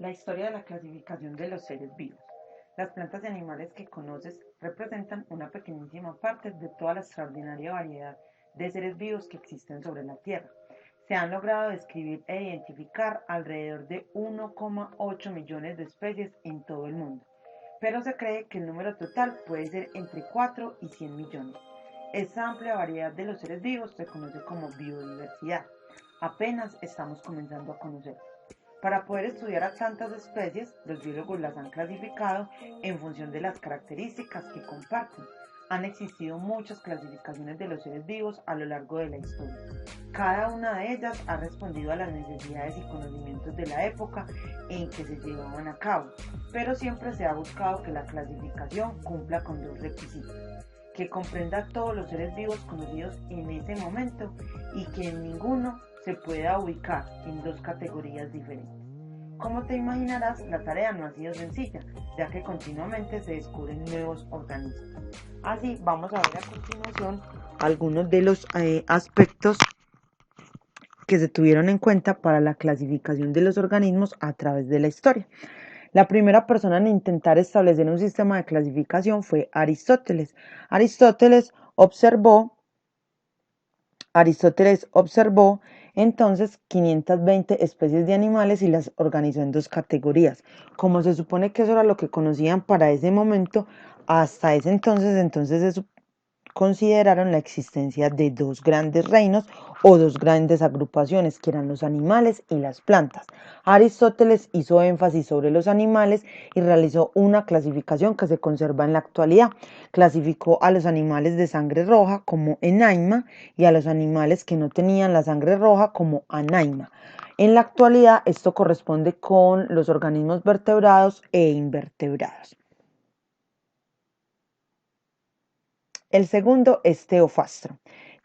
La historia de la clasificación de los seres vivos. Las plantas y animales que conoces representan una pequeñísima parte de toda la extraordinaria variedad de seres vivos que existen sobre la Tierra. Se han logrado describir e identificar alrededor de 1,8 millones de especies en todo el mundo, pero se cree que el número total puede ser entre 4 y 100 millones. Esta amplia variedad de los seres vivos se conoce como biodiversidad. Apenas estamos comenzando a conocer. Para poder estudiar a tantas especies, los biólogos las han clasificado en función de las características que comparten. Han existido muchas clasificaciones de los seres vivos a lo largo de la historia. Cada una de ellas ha respondido a las necesidades y conocimientos de la época en que se llevaban a cabo, pero siempre se ha buscado que la clasificación cumpla con dos requisitos: que comprenda a todos los seres vivos conocidos en ese momento y que en ninguno se pueda ubicar en dos categorías diferentes. Como te imaginarás, la tarea no ha sido sencilla, ya que continuamente se descubren nuevos organismos. Así, vamos a ver a continuación algunos de los aspectos que se tuvieron en cuenta para la clasificación de los organismos a través de la historia. La primera persona en intentar establecer un sistema de clasificación fue Aristóteles. Aristóteles observó entonces 520 especies de animales y las organizó en dos categorías. Como se supone que eso era lo que conocían para ese momento, hasta ese entonces consideraron la existencia de dos grandes reinos o dos grandes agrupaciones, que eran los animales y las plantas. Aristóteles hizo énfasis sobre los animales y realizó una clasificación que se conserva en la actualidad. Clasificó a los animales de sangre roja como enaima y a los animales que no tenían la sangre roja como anaima. En la actualidad esto corresponde con los organismos vertebrados e invertebrados. El segundo es Teofastro.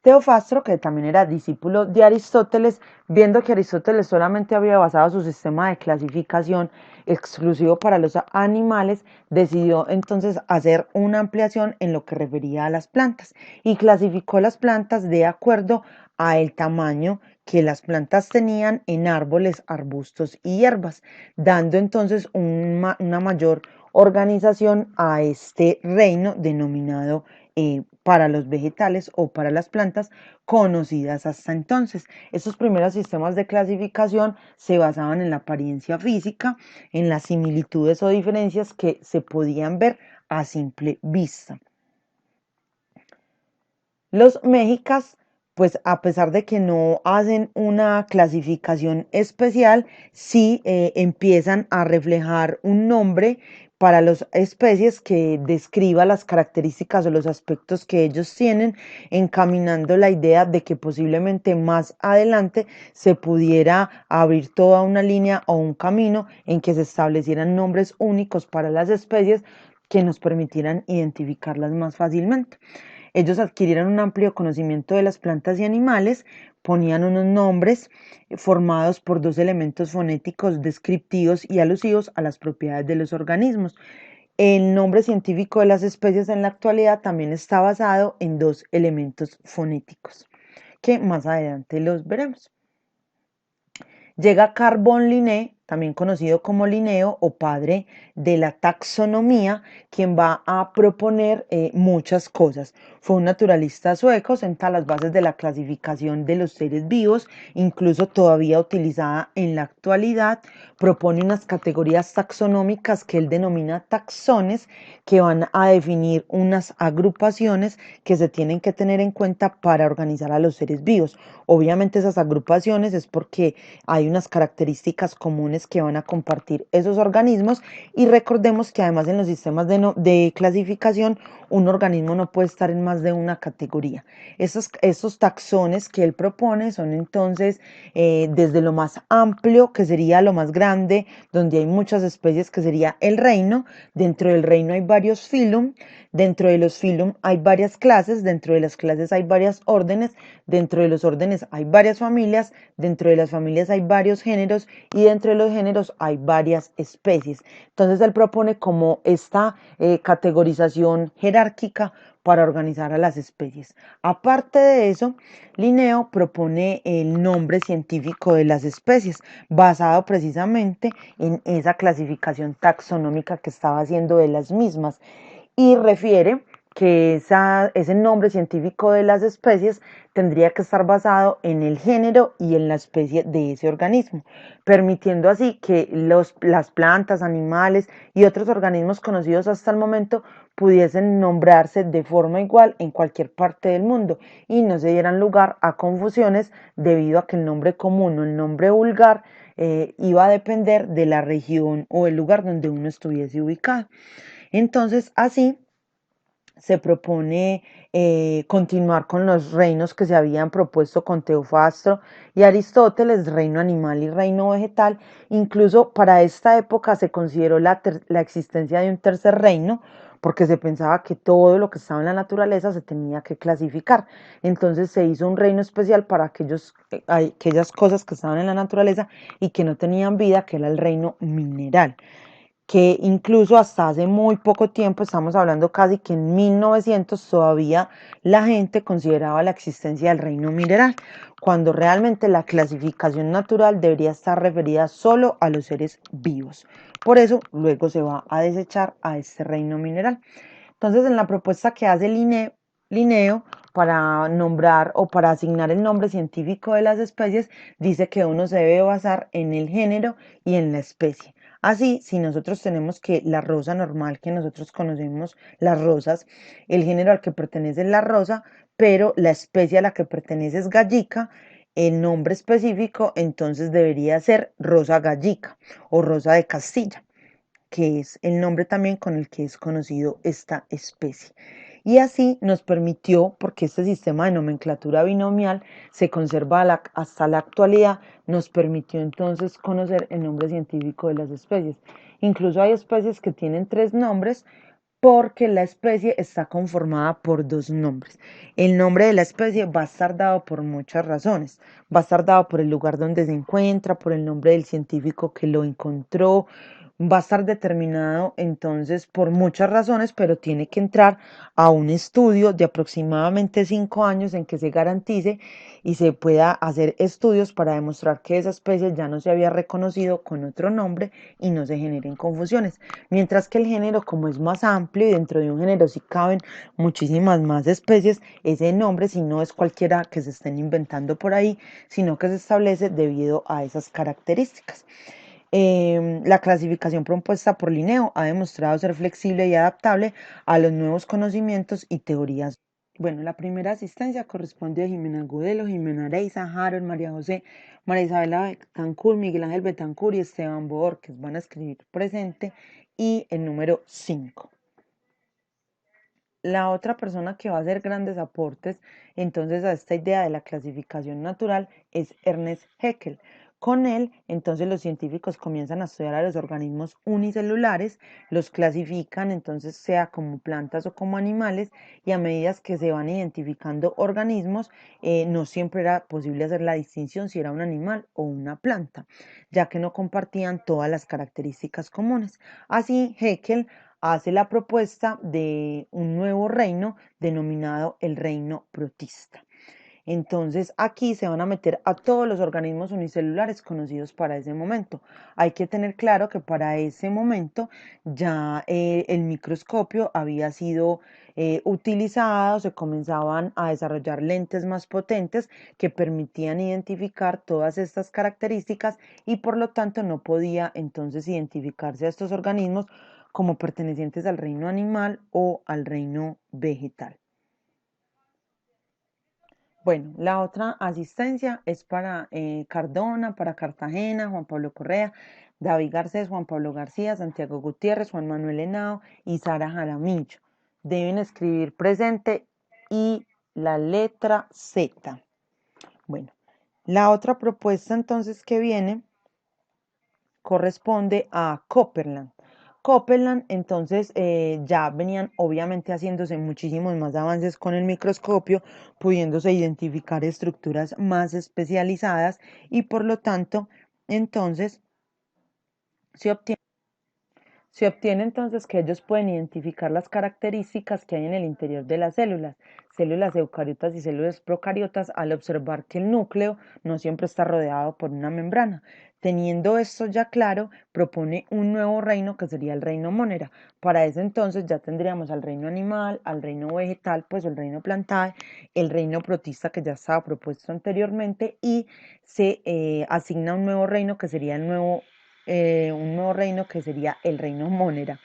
Teofastro, que también era discípulo de Aristóteles, viendo que Aristóteles solamente había basado su sistema de clasificación exclusivo para los animales, decidió entonces hacer una ampliación en lo que refería a las plantas y clasificó las plantas de acuerdo al tamaño que las plantas tenían en árboles, arbustos y hierbas, dando entonces una mayor organización a este reino denominado para los vegetales o para las plantas conocidas hasta entonces. Estos primeros sistemas de clasificación se basaban en la apariencia física, en las similitudes o diferencias que se podían ver a simple vista. Los mexicas, pues a pesar de que no hacen una clasificación especial, sí empiezan a reflejar un nombre para las especies que describa las características o los aspectos que ellos tienen, encaminando la idea de que posiblemente más adelante se pudiera abrir toda una línea o un camino en que se establecieran nombres únicos para las especies que nos permitieran identificarlas más fácilmente. Ellos adquirieron un amplio conocimiento de las plantas y animales, ponían unos nombres formados por dos elementos fonéticos descriptivos y alusivos a las propiedades de los organismos. El nombre científico de las especies en la actualidad también está basado en dos elementos fonéticos, que más adelante los veremos. Llega Carl von Linné, también conocido como Linneo o padre de la taxonomía, quien va a proponer muchas cosas. Fue un naturalista sueco, senta las bases de la clasificación de los seres vivos, incluso todavía utilizada en la actualidad. Propone unas categorías taxonómicas que él denomina taxones, que van a definir unas agrupaciones que se tienen que tener en cuenta para organizar a los seres vivos. Obviamente esas agrupaciones es porque hay unas características comunes que van a compartir esos organismos, y recordemos que además en los sistemas de clasificación un organismo no puede estar en más de una categoría. Esos taxones que él propone son entonces desde lo más amplio, que sería lo más grande, donde hay muchas especies, que sería el reino. Dentro del reino hay varios filum, dentro de los filum hay varias clases, dentro de las clases hay varias órdenes, dentro de los órdenes hay varias familias, dentro de las familias hay varios géneros y dentro de los géneros hay varias especies. Entonces él propone como esta categorización jerárquica para organizar a las especies. Aparte de eso, Linneo propone el nombre científico de las especies, basado precisamente en esa clasificación taxonómica que estaba haciendo de las mismas, y refiere que ese nombre científico de las especies tendría que estar basado en el género y en la especie de ese organismo, permitiendo así que las plantas, animales y otros organismos conocidos hasta el momento pudiesen nombrarse de forma igual en cualquier parte del mundo y no se dieran lugar a confusiones debido a que el nombre común o el nombre vulgar iba a depender de la región o el lugar donde uno estuviese ubicado. Entonces, así se propone continuar con los reinos que se habían propuesto con Teofastro y Aristóteles, reino animal y reino vegetal. Incluso para esta época se consideró la existencia de un tercer reino, porque se pensaba que todo lo que estaba en la naturaleza se tenía que clasificar. Entonces se hizo un reino especial para aquellas cosas que estaban en la naturaleza y que no tenían vida, que era el reino mineral, que incluso hasta hace muy poco tiempo, estamos hablando casi que en 1900, todavía la gente consideraba la existencia del reino mineral, cuando realmente la clasificación natural debería estar referida solo a los seres vivos. Por eso luego se va a desechar a este reino mineral. Entonces, en la propuesta que hace Linneo para nombrar o para asignar el nombre científico de las especies, dice que uno se debe basar en el género y en la especie. Así, si nosotros tenemos que la rosa normal que nosotros conocemos, las rosas, el género al que pertenece es la rosa, pero la especie a la que pertenece es gallica, el nombre específico entonces debería ser rosa gallica o rosa de Castilla, que es el nombre también con el que es conocido esta especie. Y así nos permitió, porque este sistema de nomenclatura binomial se conserva hasta la actualidad, nos permitió entonces conocer el nombre científico de las especies. Incluso hay especies que tienen 3 nombres porque la especie está conformada por 2 nombres. El nombre de la especie va a estar dado por muchas razones. Va a estar dado por el lugar donde se encuentra, por el nombre del científico que lo encontró. Va a estar determinado entonces por muchas razones, pero tiene que entrar a un estudio de aproximadamente 5 años en que se garantice y se pueda hacer estudios para demostrar que esa especie ya no se había reconocido con otro nombre y no se generen confusiones. Mientras que el género, como es más amplio y dentro de un género sí caben muchísimas más especies, ese nombre si no es cualquiera que se estén inventando por ahí, sino que se establece debido a esas características. La clasificación propuesta por Linneo ha demostrado ser flexible y adaptable a los nuevos conocimientos y teorías. Bueno, la primera asistencia corresponde a Jimena Agudelo, Jimena Areiza, Harold, María José, María Isabela Betancur, Miguel Ángel Betancur y Esteban Borges. Van a escribir presente y el número 5. La otra persona que va a hacer grandes aportes entonces a esta idea de la clasificación natural es Ernest Haeckel. Con él, entonces los científicos comienzan a estudiar a los organismos unicelulares, los clasifican entonces sea como plantas o como animales, y a medida que se van identificando organismos, no siempre era posible hacer la distinción si era un animal o una planta, ya que no compartían todas las características comunes. Así, Haeckel hace la propuesta de un nuevo reino denominado el reino protista. Entonces aquí se van a meter a todos los organismos unicelulares conocidos para ese momento. Hay que tener claro que para ese momento ya el microscopio había sido utilizado, se comenzaban a desarrollar lentes más potentes que permitían identificar todas estas características y por lo tanto no podía entonces identificarse a estos organismos como pertenecientes al reino animal o al reino vegetal. Bueno, la otra asistencia es para Cardona, para Cartagena, Juan Pablo Correa, David Garcés, Juan Pablo García, Santiago Gutiérrez, Juan Manuel Henao y Sara Jaramillo. Deben escribir presente y la letra Z. Bueno, la otra propuesta entonces que viene corresponde a Copeland. Copeland, entonces ya venían obviamente haciéndose muchísimos más avances con el microscopio, pudiéndose identificar estructuras más especializadas y por lo tanto entonces se obtiene Se obtiene entonces que ellos pueden identificar las características que hay en el interior de las células eucariotas y células procariotas, al observar que el núcleo no siempre está rodeado por una membrana. Teniendo esto ya claro, propone un nuevo reino que sería el reino Monera. Para ese entonces ya tendríamos al reino animal, al reino vegetal, pues el reino plantae, el reino protista que ya estaba propuesto anteriormente, y se asigna un nuevo reino que sería un nuevo reino que sería el reino Monera.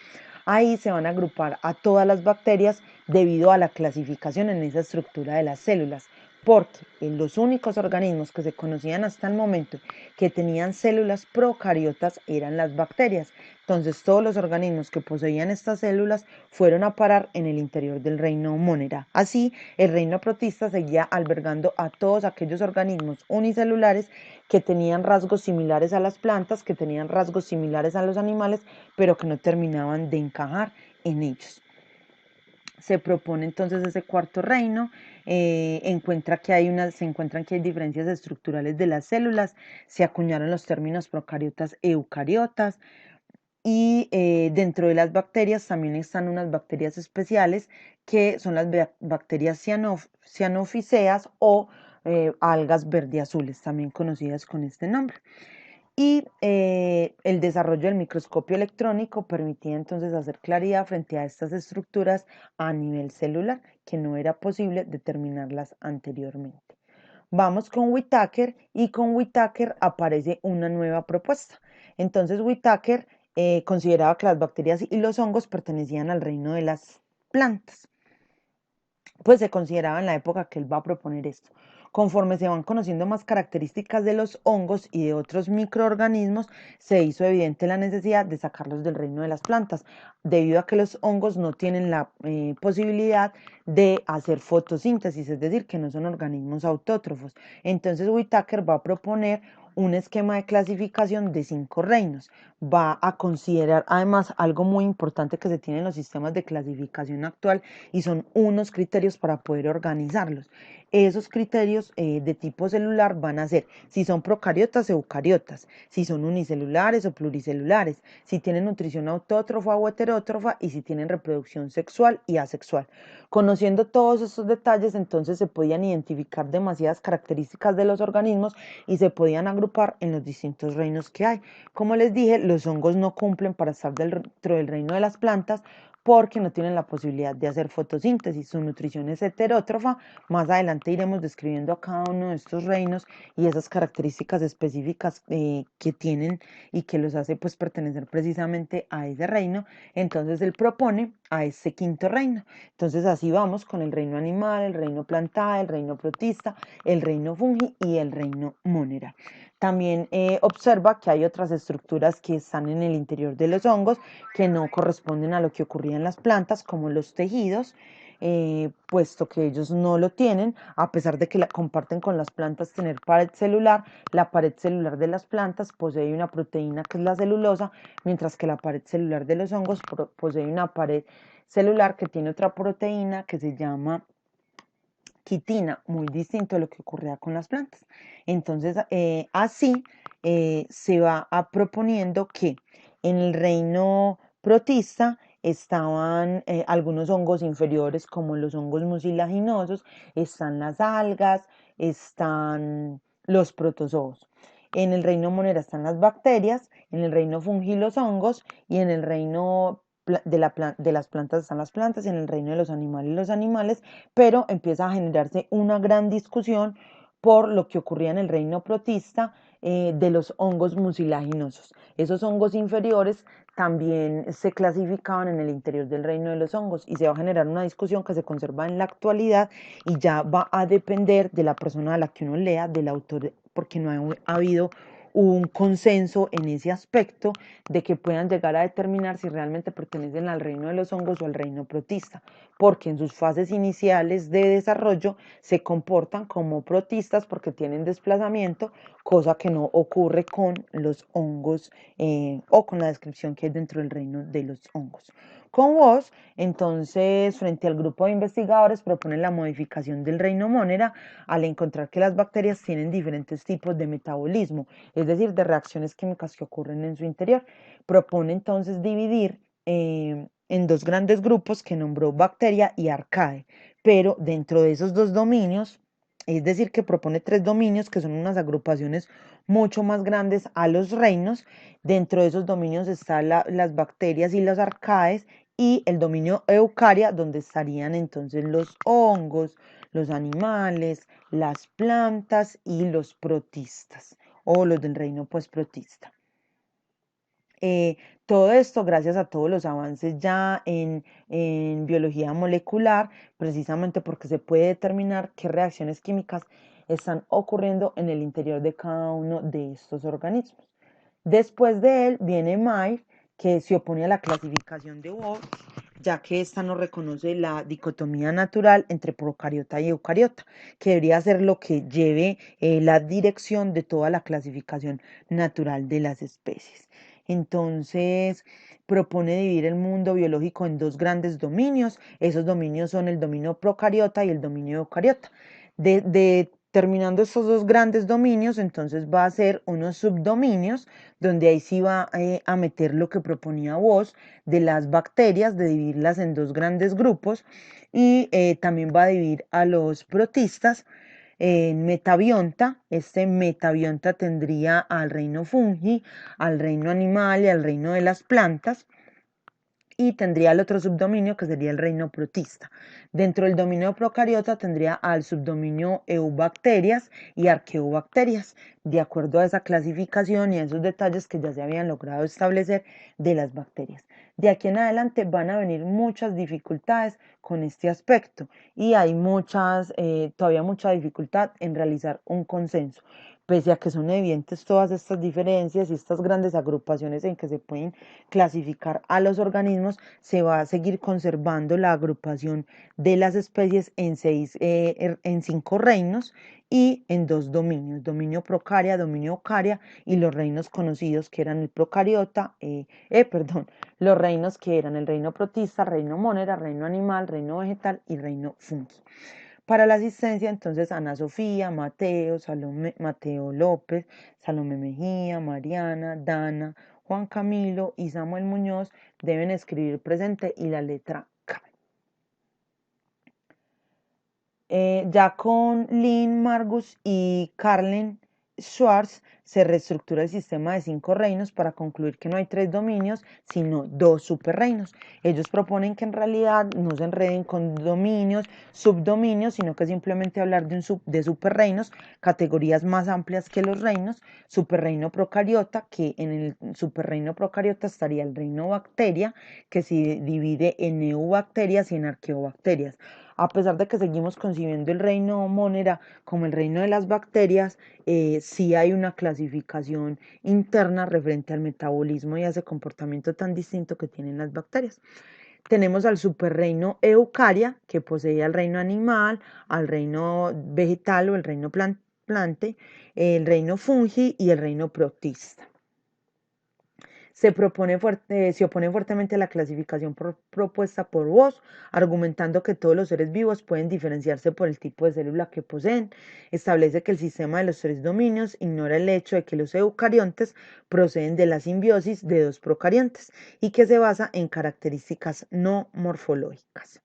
Ahí se van a agrupar a todas las bacterias debido a la clasificación en esa estructura de las células, porque los únicos organismos que se conocían hasta el momento que tenían células procariotas eran las bacterias. Entonces todos los organismos que poseían estas células fueron a parar en el interior del reino Monera. Así, el reino protista seguía albergando a todos aquellos organismos unicelulares que tenían rasgos similares a las plantas, que tenían rasgos similares a los animales, pero que no terminaban de encajar en ellos. Se propone entonces ese cuarto reino, se encuentran que hay diferencias estructurales de las células, se acuñaron los términos procariotas e eucariotas, y dentro de las bacterias también están unas bacterias especiales que son las bacterias cianofíseas o algas verde azules, también conocidas con este nombre. Y el desarrollo del microscopio electrónico permitía entonces hacer claridad frente a estas estructuras a nivel celular, que no era posible determinarlas anteriormente. Vamos con Whittaker, y con Whittaker aparece una nueva propuesta. Entonces Whittaker consideraba que las bacterias y los hongos pertenecían al reino de las plantas. Pues se consideraba en la época que él va a proponer esto. Conforme se van conociendo más características de los hongos y de otros microorganismos, se hizo evidente la necesidad de sacarlos del reino de las plantas, debido a que los hongos no tienen la posibilidad de hacer fotosíntesis, es decir, que no son organismos autótrofos. Entonces Whittaker va a proponer un esquema de clasificación de 5 reinos. Va a considerar además algo muy importante que se tiene en los sistemas de clasificación actual, y son unos criterios para poder organizarlos. Esos criterios de tipo celular van a ser si son procariotas o eucariotas, si son unicelulares o pluricelulares, si tienen nutrición autótrofa o heterótrofa, y si tienen reproducción sexual y asexual. Conociendo todos estos detalles, entonces se podían identificar demasiadas características de los organismos y se podían agrupar en los distintos reinos que hay. Como les dije, los hongos no cumplen para estar dentro del reino de las plantas, porque no tienen la posibilidad de hacer fotosíntesis. Su nutrición es heterótrofa. Más adelante iremos describiendo a cada uno de estos reinos y esas características específicas que tienen y que los hace pues pertenecer precisamente a ese reino. Entonces él propone a este quinto reino. Entonces así vamos con el reino animal, el reino plantae, el reino protista, el reino fungi y el reino monera. También observa que hay otras estructuras que están en el interior de los hongos que no corresponden a lo que ocurría en las plantas, como los tejidos, puesto que ellos no lo tienen, a pesar de que comparten con las plantas tener pared celular. La pared celular de las plantas posee una proteína que es la celulosa, mientras que la pared celular de los hongos posee una pared celular que tiene otra proteína que se llama quitina, muy distinto a lo que ocurría con las plantas. Entonces, así se va proponiendo que en el reino protista estaban algunos hongos inferiores, como los hongos mucilaginosos, están las algas, están los protozoos. En el reino monera están las bacterias, en el reino fungi los hongos, y en el reino de las plantas están las plantas, y en el reino de los animales, pero empieza a generarse una gran discusión por lo que ocurría en el reino protista, de los hongos mucilaginosos. Esos hongos inferiores también se clasificaban en el interior del reino de los hongos, y se va a generar una discusión que se conserva en la actualidad, y ya va a depender de la persona a la que uno lea, del autor, porque no ha habido un consenso en ese aspecto de que puedan llegar a determinar si realmente pertenecen al reino de los hongos o al reino protista, porque en sus fases iniciales de desarrollo se comportan como protistas porque tienen desplazamiento, cosa que no ocurre con los hongos o con la descripción que hay dentro del reino de los hongos. con Woz, entonces, frente al grupo de investigadores, proponen la modificación del reino Monera al encontrar que las bacterias tienen diferentes tipos de metabolismo, es decir, de reacciones químicas que ocurren en su interior. Propone entonces dividir en dos grandes grupos que nombró bacteria y arcae, pero dentro de esos dos dominios, es decir, que propone tres dominios que son unas agrupaciones mucho más grandes a los reinos. Dentro de esos dominios están las bacterias y los arcaes, y el dominio eucaria, donde estarían entonces los hongos, los animales, las plantas y los protistas, o los del reino pues protista. Eh, Todo esto gracias a todos los avances ya en biología molecular, precisamente porque se puede determinar qué reacciones químicas están ocurriendo en el interior de cada uno de estos organismos. Después de él viene Mayr, que se opone a la clasificación de Wohl, ya que ésta no reconoce la dicotomía natural entre procariota y eucariota, que debería ser lo que lleve la dirección de toda la clasificación natural de las especies. Entonces, propone dividir el mundo biológico en dos grandes dominios. Esos dominios son el dominio procariota y el dominio eucariota. Terminando estos dos grandes dominios, entonces va a ser unos subdominios, donde ahí sí va a meter lo que proponía Woz de las bacterias, de dividirlas en dos grandes grupos, y también va a dividir a los protistas en metabionta. Este metabionta tendría al reino fungi, al reino animal y al reino de las plantas, y tendría el otro subdominio que sería el reino protista. Dentro del dominio procariota tendría al subdominio eubacterias y arqueobacterias, de acuerdo a esa clasificación y a esos detalles que ya se habían logrado establecer de las bacterias. De aquí en adelante van a venir muchas dificultades con este aspecto, y hay todavía mucha dificultad en realizar un consenso. Pese a que son evidentes todas estas diferencias y estas grandes agrupaciones en que se pueden clasificar a los organismos, se va a seguir conservando la agrupación de las especies en 5 reinos y en 2 dominios: dominio procaria, dominio eucaria, y los reinos conocidos que eran el procariota, los reinos que eran el reino protista, reino monera, reino animal, reino vegetal y reino fungi. Para la asistencia, entonces, Ana Sofía, Mateo López, Salomé Mejía, Mariana, Dana, Juan Camilo y Samuel Muñoz deben escribir presente y la letra K. Ya con Lynn Margus y Carlen Schwartz se reestructura el sistema de 5 reinos para concluir que no hay 3 dominios, sino 2 superreinos. Ellos proponen que en realidad no se enreden con dominios, subdominios, sino que simplemente hablar de superreinos, categorías más amplias que los reinos. Superreino procariota, que en el superreino procariota estaría el reino bacteria, que se divide en eubacterias y en arqueobacterias. A pesar de que seguimos concibiendo el reino Monera como el reino de las bacterias, sí hay una clasificación interna referente al metabolismo y a ese comportamiento tan distinto que tienen las bacterias. Tenemos al superreino Eucaria, que posee al reino animal, al reino vegetal o el reino plante, el reino fungi y el reino protista. Se opone fuertemente a la clasificación propuesta por Woz, argumentando que todos los seres vivos pueden diferenciarse por el tipo de célula que poseen. Establece que el sistema de los 3 dominios ignora el hecho de que los eucariontes proceden de la simbiosis de 2 procariontes y que se basa en características no morfológicas.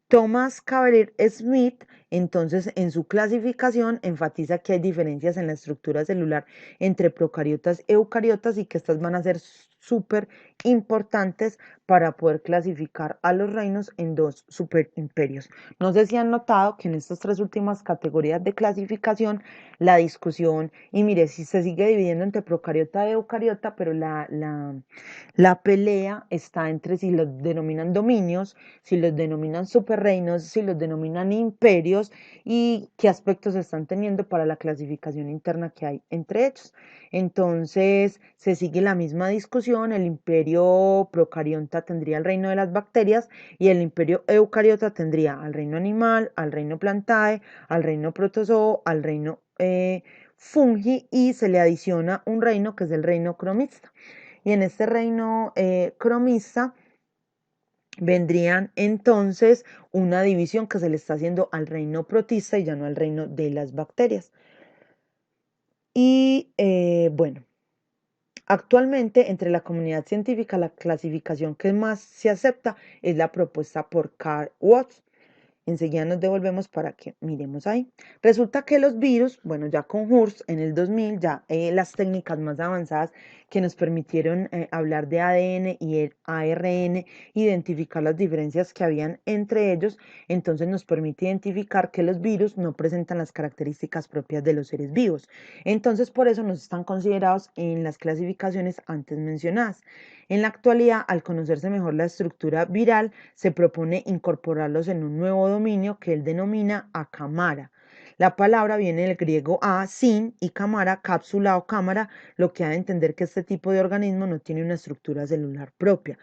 Thomas Cavalry Smith, entonces, en su clasificación enfatiza que hay diferencias en la estructura celular entre procariotas y eucariotas, y que estas van a ser súper importantes para poder clasificar a los reinos en 2 superimperios. No sé si han notado que en estas 3 últimas categorías de clasificación la discusión, y mire, si se sigue dividiendo entre procariota y eucariota, pero la pelea está entre si los denominan dominios, si los denominan superreinos, si los denominan imperios, y qué aspectos están teniendo para la clasificación interna que hay entre ellos. Entonces, se sigue la misma discusión. El imperio procariota tendría el reino de las bacterias, y el imperio eucariota tendría al reino animal, al reino plantae, al reino protozoo, al reino fungi, y se le adiciona un reino que es el reino cromista. Y en este reino cromista vendrían entonces una división que se le está haciendo al reino protista y ya no al reino de las bacterias. Y bueno, actualmente entre la comunidad científica la clasificación que más se acepta es la propuesta por Carl Watts. Enseguida nos devolvemos para que miremos ahí. Resulta que los virus, bueno, ya con Hurst en el 2000, ya las técnicas más avanzadas que nos permitieron hablar de ADN y el ARN, identificar las diferencias que habían entre ellos, entonces nos permite identificar que los virus no presentan las características propias de los seres vivos. Entonces, por eso nos están considerados en las clasificaciones antes mencionadas. En la actualidad, al conocerse mejor la estructura viral, se propone incorporarlos en un nuevo dominio que él denomina acamara. La palabra viene del griego a, sin, y cámara, cápsula o cámara, lo que ha de entender que este tipo de organismo no tiene una estructura celular propia.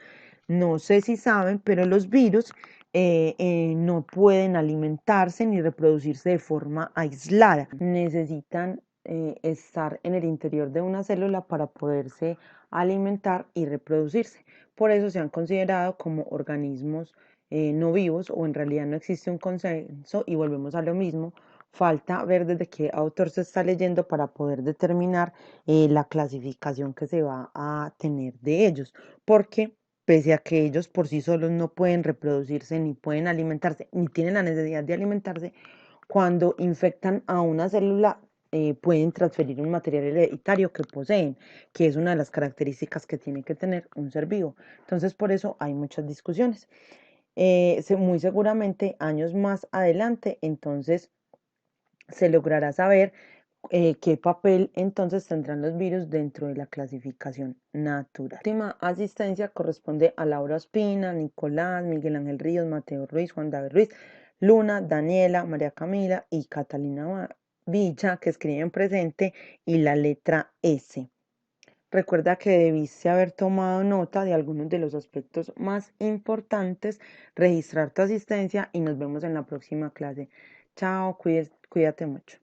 No sé si saben, pero los virus no pueden alimentarse ni reproducirse de forma aislada. Necesitan estar en el interior de una célula para poderse alimentar y reproducirse. Por eso se han considerado como organismos no vivos, o en realidad no existe un consenso, y volvemos a lo mismo. Falta ver desde qué autor se está leyendo para poder determinar la clasificación que se va a tener de ellos, porque pese a que ellos por sí solos no pueden reproducirse, ni pueden alimentarse, ni tienen la necesidad de alimentarse, cuando infectan a una célula pueden transferir un material hereditario que poseen, que es una de las características que tiene que tener un ser vivo. Entonces, por eso hay muchas discusiones. Muy seguramente años más adelante, entonces se logrará saber qué papel entonces tendrán los virus dentro de la clasificación natural. La última asistencia corresponde a Laura Ospina, Nicolás, Miguel Ángel Ríos, Mateo Ruiz, Juan David Ruiz, Luna, Daniela, María Camila y Catalina Villa, que escriben presente, y la letra S. Recuerda que debiste haber tomado nota de algunos de los aspectos más importantes, registrar tu asistencia y nos vemos en la próxima clase. Chao, cuídate mucho.